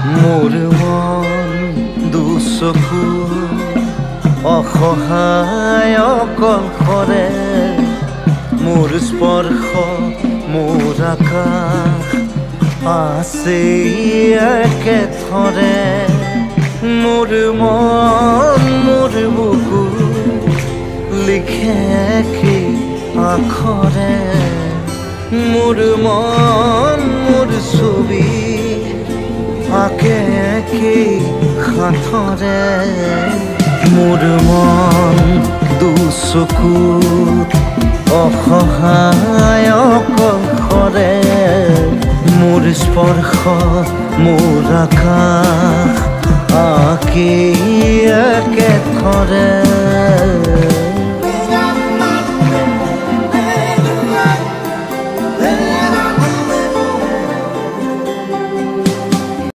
মোৰ মন দুচকু অসহায় অকলশৰে মোৰ স্পৰ্শ মোৰ আকাশ আছে একেথৰে মোৰ মন মোৰ বুকু লিখে কি আখৰে মোৰ মন মোৰ ছবি আঁকে কি সাঁথৰে মোৰ মন দুচকুত অসহায় অকলশৰে মোৰ স্পৰ্শ মোৰ আকাশ আঁকি একেথৰে